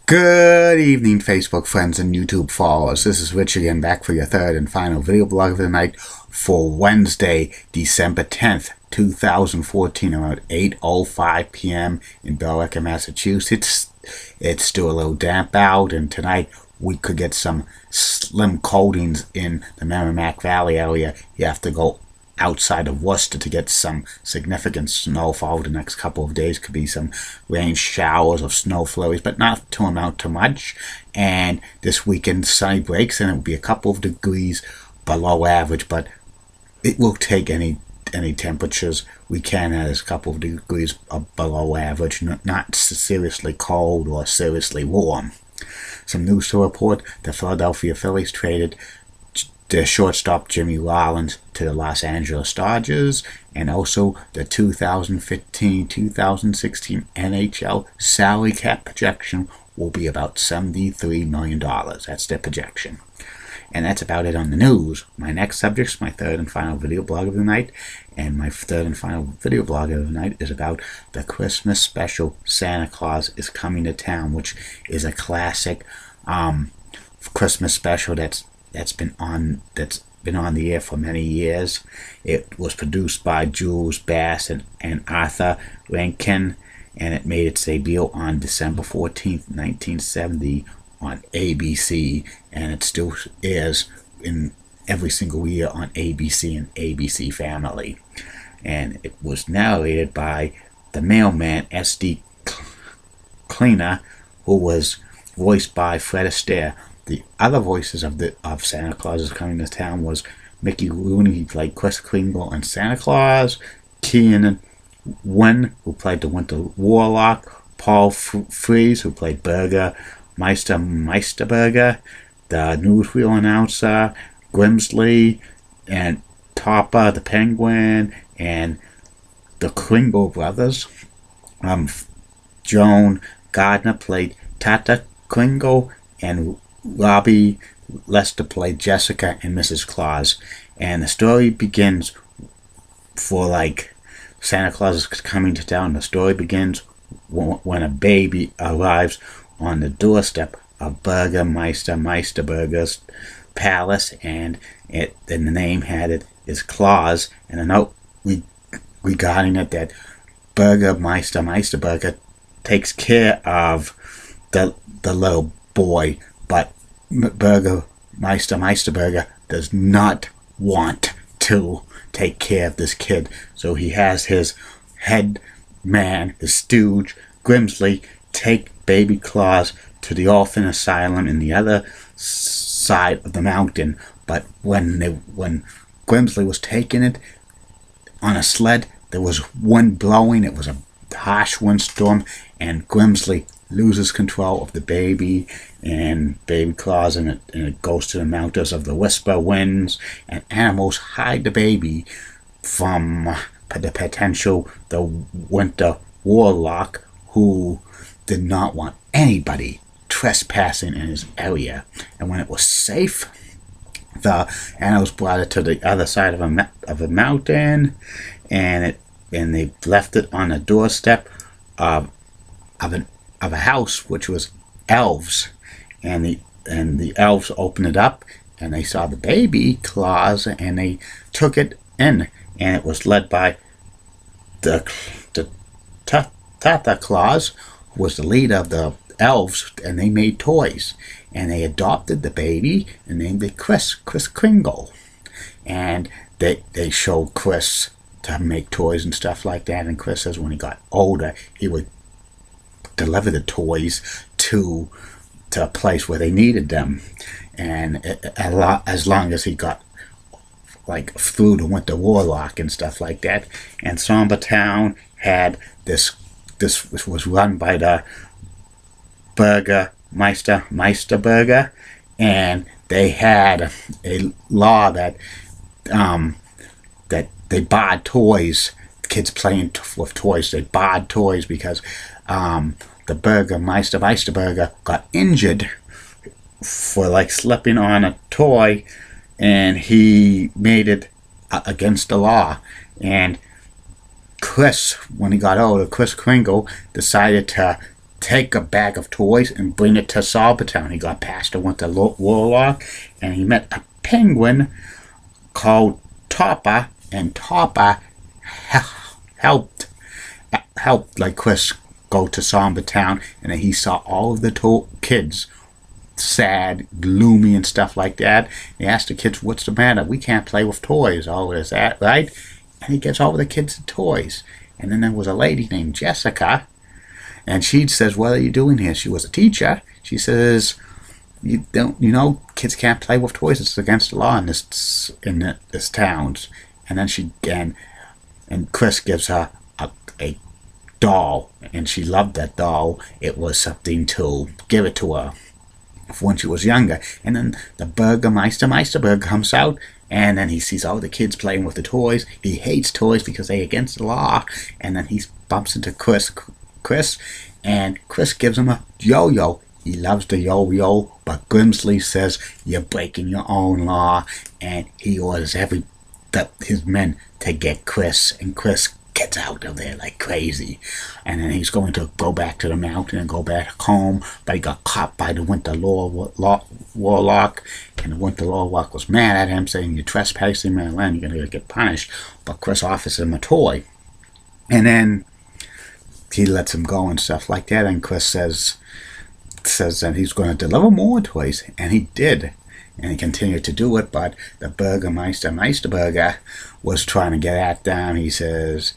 Good evening, Facebook friends and YouTube followers. This is Rich again, back for your third and final video blog of the night for Wednesday, December 10th, 2014, around 8:05 p.m. in Billerica, Massachusetts. It's still a little damp out, and tonight we could get some slim coatings in the Merrimack Valley area. You have to go outside of Worcester to get some significant snowfall. The next couple of days could be some rain showers of snow flurries, but not to amount to much. And this weekend sunny breaks, and it will be a couple of degrees below average, but it will take any temperatures we can as a couple of degrees below average, not seriously cold or seriously warm. Some news to report: the Philadelphia Phillies traded their shortstop Jimmy Rollins to the Los Angeles Dodgers, and also the 2015-2016 NHL salary cap projection will be about $73 million. That's their projection. And that's about it on the news. My next subject is my third and final video blog of the night, and my third and final video blog of the night is about the Christmas special Santa Claus is Coming to Town, which is a classic Christmas special that's been on the air for many years. It was produced by Jules Bass and Arthur Rankin, and it made its debut on December 14th, 1970 on ABC, and it still airs in every single year on ABC and ABC Family. And it was narrated by the mailman S.D. Cleaner, who was voiced by Fred Astaire. The other voices of Santa Claus is Coming to Town was Mickey Rooney, he played Kris Kringle and Santa Claus, Keenan Wynn, who played the Winter Warlock, Paul Frees, who played Burger Meisterburger, the newsreel announcer, Grimsley, and Topper the Penguin, and the Kringle brothers. Joan Gardner played Tata Kringle, and Robbie Lester played Jessica and Mrs. Claus. And the story begins Santa Claus is coming to town. The story begins when a baby arrives on the doorstep of Meisterburger's palace, and the name had it is Claus, and a note regarding it that Meisterburger takes care of the little boy, but Meisterburger does not want to take care of this kid, so he has his head man, his stooge, Grimsley, take baby Claus to the orphan asylum in the other side of the mountain. But when Grimsley was taking it on a sled, there was wind blowing. It was a harsh windstorm, and Grimsley loses control of the baby and baby Claus, and it goes to the mountains of the Whisper Winds, and animals hide the baby from the Winter Warlock, who did not want anybody trespassing in his area. And when it was safe, the animals brought it to the other side of a mountain, and they left it on the doorstep of a house which was elves, and the elves opened it up, and they saw the baby Claus, and they took it in, and it was led by the Tata Claus, who was the leader of the elves, and they made toys, and they adopted the baby and named it Kris Kringle, and they showed Kris to make toys and stuff like that, and Kris says when he got older he would deliver the toys to a place where they needed them, and as long as he got through the Winter Warlock and stuff like that. And Somber Town had this was run by the Meisterburger, and they had a law that they barred toys. Kids playing with toys, they barred toys because the Meisterburger got injured for slipping on a toy, and he made it against the law. And Kris, when he got older, Kris Kringle decided to take a bag of toys and bring it to Salbertown. He got past and went to Warlock, and he met a penguin called Topper, and Topper helped like Chris go to Salbertown, and then he saw all of the kids sad, gloomy, and stuff like that. He asked the kids, "What's the matter? We can't play with toys." Oh, is that right? And he gets all the kids the toys. And then there was a lady named Jessica, and she says, "What are you doing here?" She was a teacher. She says, "You don't, kids can't play with toys. It's against the law in this town." And then and Chris gives her a doll, and she loved that doll. It was something to give it to her when she was younger. And then the Meisterburger comes out, and then he sees all the kids playing with the toys. He hates toys because they're against the law. And then he bumps into Chris, and Chris gives him a yo-yo. He loves the yo-yo, but Grimsley says, "You're breaking your own law," and he orders his men to get Chris, and Chris gets out of there like crazy. And then he's going to go back to the mountain and go back home, but he got caught by the Winter Warlock, and the Winter Warlock was mad at him, saying, "You're trespassing my land, you're going to get punished." But Chris offers him a toy, and then he lets him go and stuff like that, and Chris says that he's going to deliver more toys, and he did. And he continued to do it, but the Meisterburger was trying to get at them. He says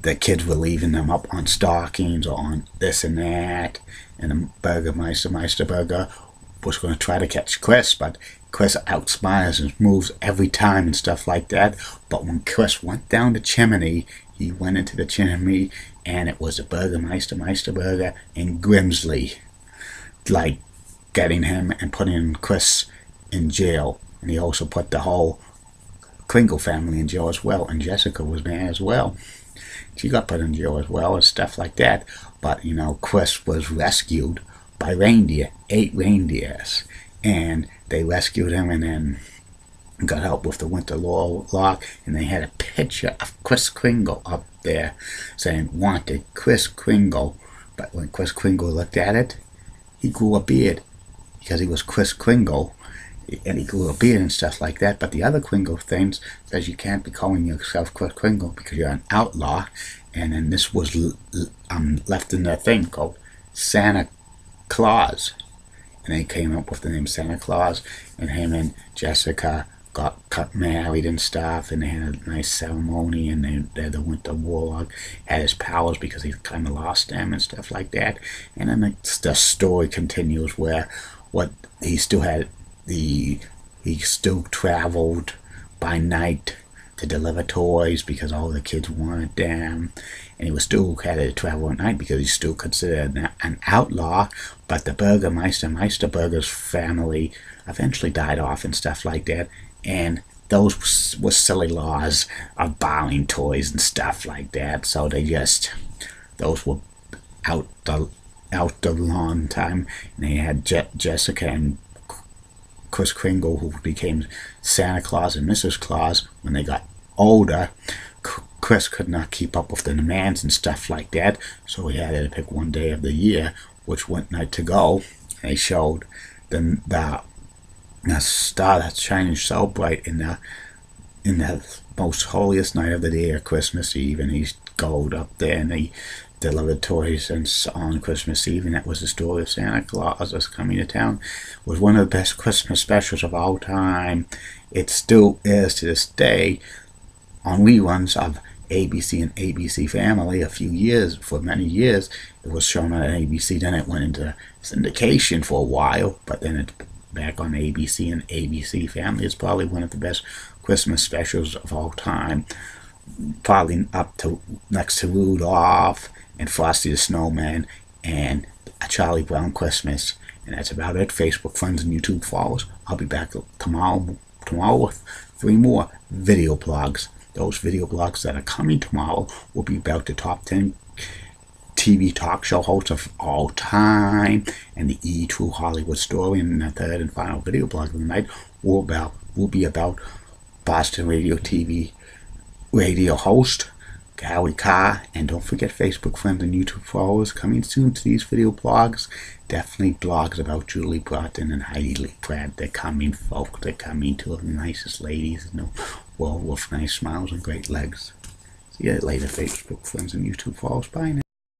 the kids were leaving them up on stockings or on this and that, and the Meisterburger was going to try to catch Chris, but Chris outsmarts and moves every time and stuff like that. But when Chris went down the chimney, he went into the chimney, and it was the Meisterburger and Grimsley, like, getting him and putting Chris in jail. And he also put the whole Kringle family in jail as well, and Jessica was mad as well. She got put in jail as well and stuff like that. But Chris was rescued by reindeer, 8 reindeers, and they rescued him, and then got help with the Winter Warlock, and they had a picture of Kris Kringle up there saying, "Wanted, Kris Kringle." But when Kris Kringle looked at it, he grew a beard because he was Kris Kringle, and he grew a beard and stuff like that. But the other Kringle things says you can't be calling yourself Kris Kringle because you're an outlaw. And then this was left in their thing called Santa Claus, and they came up with the name Santa Claus. And him and Jessica got married and stuff, and they had a nice ceremony, and the Winter Warlock had his powers because he kind of lost them and stuff like that. And then the story continues where he still traveled by night to deliver toys because all the kids wanted them, and he was still had to travel at night because he's still considered an outlaw. But the Meisterburger's family eventually died off and stuff like that, and those were silly laws of buying toys and stuff like that. So those were out the long time. And they had Jessica and Kris Kringle, who became Santa Claus and Mrs. Claus. When they got older, Chris could not keep up with the demands and stuff like that, so he had to pick one day of the year, which night to go. And they showed the star that's shining so bright in the most holiest night of the day, Christmas Eve, and he goes up there and they delivered toys on Christmas Eve, and that was the story of Santa Claus was coming to town. It was one of the best Christmas specials of all time. It still is to this day on reruns of ABC and ABC Family. For many years, it was shown on ABC. Then it went into syndication for a while, but then it's back on ABC and ABC Family. It's probably one of the best Christmas specials of all time. Probably up to next to Rudolph and Frosty the Snowman and A Charlie Brown Christmas. And that's about it. Facebook friends and YouTube followers. I'll be back tomorrow with 3 more video blogs. Those video blogs that are coming tomorrow will be about the top 10 TV talk show hosts of all time, and the True Hollywood Story. And the third and final video blog of the night will be about Boston radio host Howie Carr, and don't forget Facebook friends and YouTube followers. Coming soon to these video blogs, definitely blogs about Julie Broughton and Heidi Lee Pratt. They're coming, folk. They're coming, two of the nicest ladies in the world with nice smiles and great legs. See you later, Facebook friends and YouTube followers. Bye now.